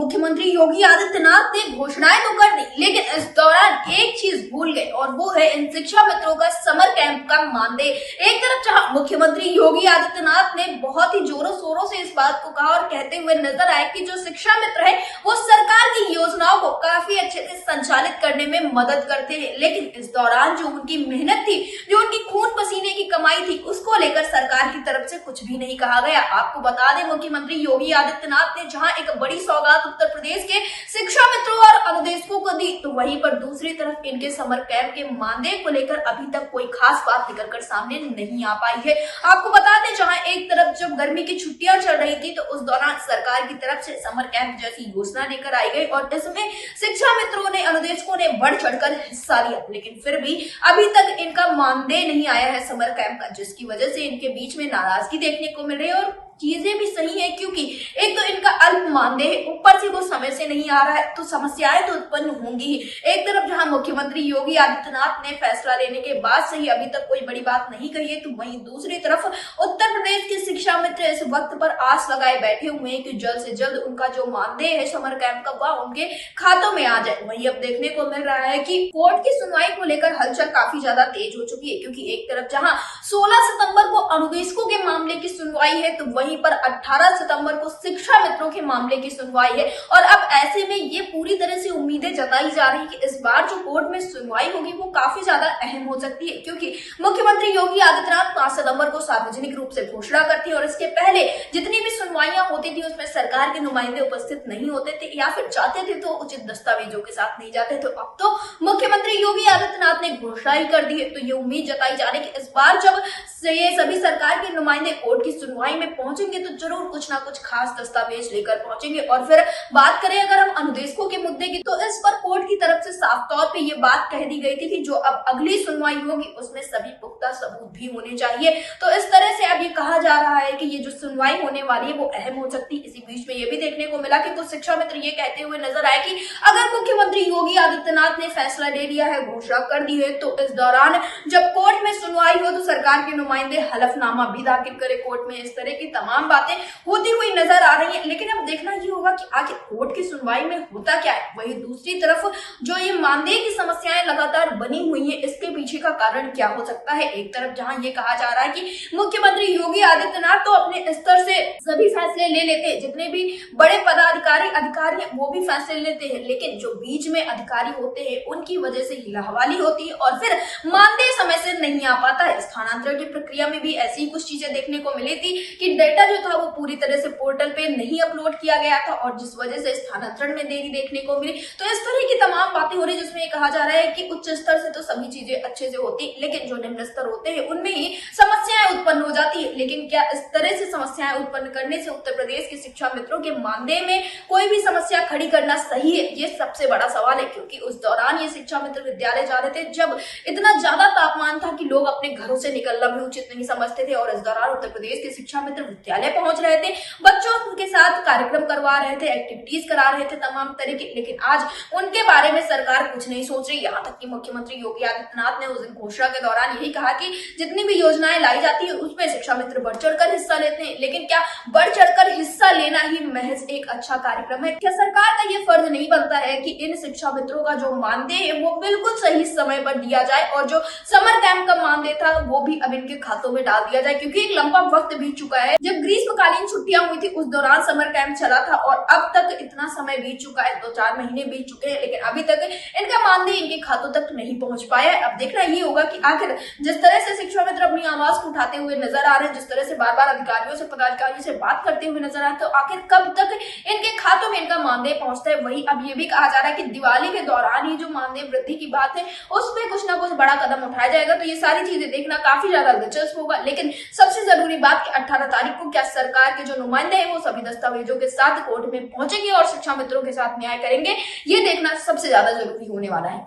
मुख्यमंत्री योगी आदित्यनाथ ने घोषणाएं तो कर दी, लेकिन इस दौरान एक चीज भूल गए और वो है इन शिक्षा मित्रों का समर कैंप का मानदेय। एक तरफ जहां मुख्यमंत्री योगी आदित्यनाथ ने बहुत ही जोरों शोरों से इस बात को कहा और कहते हुए नजर आए कि जो शिक्षा मित्र है वो सरकार की योजनाओं को काफी अच्छे से संचालित करने में मदद करते हैं, लेकिन इस दौरान जो उनकी मेहनत थी, जो उनकी खून पसीने की कमाई थी, उसको लेकर सरकार की तरफ से कुछ भी नहीं कहा गया। आपको बता दें, मुख्यमंत्री योगी आदित्यनाथ ने जहां एक बड़ी सौगात उत्तर प्रदेश के शिक्षा मित्रों और अनुदेशकों को दी, तो वहीं पर दूसरी तरफ इनके समर कैंप के मानदेय को लेकर अभी तक कोई खास बात निकलकर सामने नहीं आ पाई है। आपको बता दें, जहां एक तरफ जब गर्मी की छुट्टियां चल रही थी तो उस दौरान सरकार की तरफ से समर कैंप जैसी योजना लेकर आई गई और इसमें शिक्षा मित्रों ने, अनुदेशकों ने बढ़ चढ़कर हिस्सा लिया, लेकिन फिर भी अभी तक इनका मानदेय नहीं आया है समर कैंप का, जिसकी वजह से इनके बीच में नाराजगी देखने को मिल रही है। और चीजें भी सही है, क्योंकि एक तो इनका अल्प मानदेय है, ऊपर से वो समय से नहीं आ रहा है, तो समस्याएं तो उत्पन्न होंगी ही। एक तरफ जहां मुख्यमंत्री योगी आदित्यनाथ ने फैसला लेने के बाद से ही अभी तक कोई बड़ी बात नहीं कही है, तो वहीं दूसरी तरफ उत्तर प्रदेश के शिक्षा मित्र इस वक्त पर आस लगाए बैठे हुए हैं कि जल्द से जल्द उनका जो मानदेय है समर कैंप का वह उनके खातों में आ जाए। वहीं अब देखने को मिल रहा है कि कोर्ट की सुनवाई को लेकर हलचल काफी ज्यादा तेज हो चुकी है, क्योंकि एक तरफ जहां 16 सितंबर को अनुदेशकों के मामले की सुनवाई है, तो वहीं पर 18 सितंबर को शिक्षा मित्रों के मामले की सुनवाई है। और अब ऐसे में ये पूरी तरह से उम्मीदें जताई जा रही है कि इस बार जो कोर्ट में सुनवाई होगी वो काफी ज्यादा अहम हो सकती है, क्योंकि मुख्यमंत्री योगी आदित्यनाथ 5 सितंबर को सार्वजनिक रूप से घोषणा करती है और इसके पहले जितनी भी सुनवाइयां होती थी उसमें सरकार के नुमाइंदे उपस्थित नहीं होते थे, या फिर जाते थे तो उचित दस्तावेजों के साथ नहीं जाते थे। अब तो मुख्यमंत्री योगी आदित्यनाथ ने घोषणा ही कर दी है, तो ये उम्मीद जताई जा रही है कि इस बार जब ये सभी सरकार के नुमाइंदे कोर्ट की सुनवाई में पहुंचेंगे तो जरूर कुछ ना कुछ खास दस्तावेज लेकर पहुंचेंगे। और फिर बात करें अगर हम अनुदेशकों के मुद्दे की, तो इस पर कोर्ट की तरफ से साफ तौर पे ये बात कह दी गई थी कि जो अब अगली सुनवाई होगी उसमें सभी पुख्ता सबूत भी होने चाहिए। तो इस तरह से अब ये कहा जा रहा है कि ये जो सुनवाई होने वाली है वो अहम हो सकती है। इसी बीच में ये भी देखने को मिला कि कुछ शिक्षा मित्र ये कहते हुए नजर आए कि अगर मुख्यमंत्री योगी आदित्यनाथ ने फैसला ले लिया है, घोषणा कर दी है, तो इस दौरान जब कोर्ट में सुनवाई हो तो सरकार के नुमाइंदे हलफनामा भी दाखिल करे कोर्ट में। इस तरह की तमाम बातें होती हुई नजर आ रही है, लेकिन अब देखना ये होगा कि आखिर कोर्ट की सुनवाई में होता क्या है। वहीं दूसरी तरफ जो ये मानदेय की समस्याएं लगातार बनी हुई है, इसके पीछे का कारण क्या हो सकता है। एक तरफ जहां ये कहा जा रहा है कि मुख्यमंत्री योगी आदित्यनाथ तो अपने स्तर से सभी फैसले ले लेते हैं, जितने भी बड़े पदाधिकारी अधिकारी हैं वो भी फैसले लेते हैं, लेकिन जो बीच में अधिकारी होते हैं उनकी वजह से हिलाहवाली होती है और फिर मानदेय समय से नहीं आ पाता है। स्थानांतरण की प्रक्रिया में भी ऐसी कुछ चीजें देखने को मिली थी कि डेटा जो था वो पूरी तरह से पोर्टल पे नहीं अपलोड किया गया था और जिस वजह से स्थानांतरण में देरी देखने को मिली। तो इस तरह की तमाम बातें हो रही है, जिसमें कहा जा रहा है कि उच्च स्तर से तो सभी चीजें अच्छे से होती, लेकिन जो निम्न स्तर होते हैं उनमें ही समस्याएं उत्पन्न हो जाती है। लेकिन क्या इस तरह से समस्याएं उत्पन्न करने से उत्तर प्रदेश के शिक्षा मित्रों के मानदेय में कोई भी समस्या खड़ी करना सही है? ये सबसे बड़ा सवाल है, क्योंकि उस दौरान ये शिक्षा मित्र विद्यालय जा रहे थे जब इतना ज्यादा तापमान था कि लोग अपने घरों से निकलना भी उचित नहीं समझते थे, और इस दौरान उत्तर प्रदेश के शिक्षा मित्र विद्यालय पहुंच रहे थे, बच्चों के साथ कार्यक्रम करवा रहे थे, एक्टिविटीज करा रहे थे तमाम तरह की, लेकिन आज उनके बारे में सरकार कुछ नहीं सोच रही। यहाँ तक कि मुख्यमंत्री योगी आदित्यनाथ ने उस दिन घोषणा के दौरान यही कहा कि जितनी भी योजनाएं लाई जाती है उसमें शिक्षा मित्र बढ़ चढ़कर हिस्सा लेते हैं, लेकिन क्या बढ़ चढ़कर हिस्सा लेना ही महज एक अच्छा कार्यक्रम है? क्या सरकार का ये फर्ज नहीं बनता है कि इन शिक्षा मित्रों का जो मानदेय है वो बिल्कुल सही समय पर दिया जाए और जो समर कैंप का मानदेय था वो भी अब इनके खातों में डाल दिया जाए? क्योंकि एक लंबा वक्त बीत चुका है, जब ग्रीष्मकालीन छुट्टियां हुई थी उस दौरान समर कैंप चला था और अब तक इतना समय बीत चुका है, 2-4 महीने बीत चुके हैं, लेकिन अभी तक इनका मानदेय इनके खातों तक नहीं पहुंच पाया है। अब देखना ये होगा कि आखिर जिस तरह से शिक्षा मित्र अपनी आवाज को उठाते हुए नजर आ रहे हैं, जिस तरह से बार बार अधिकारियों से, पदाधिकारियों से बात करते हुए नजर आ रहे हैं, तो आखिर कब तक इनके खातों में इनका मानदेय पहुंचता है। वहीं अब ये भी कहा जा रहा है कि दिवाली के दौरान ही जो मानदेय वृद्धि की बात है उसमें कुछ ना कुछ बड़ा कदम उठाया जाएगा। तो ये सारी चीजें देखना काफी ज्यादा दिलचस्प होगा, लेकिन सबसे जरूरी बात कि 18 तारीख को क्या सरकार के जो नुमाइंदे हैं वो सभी दस्तावेजों के साथ कोर्ट में पहुंचेंगे और शिक्षा मित्रों के साथ न्याय करेंगे, ये देखना सबसे ज्यादा जरूरी होने वाला है।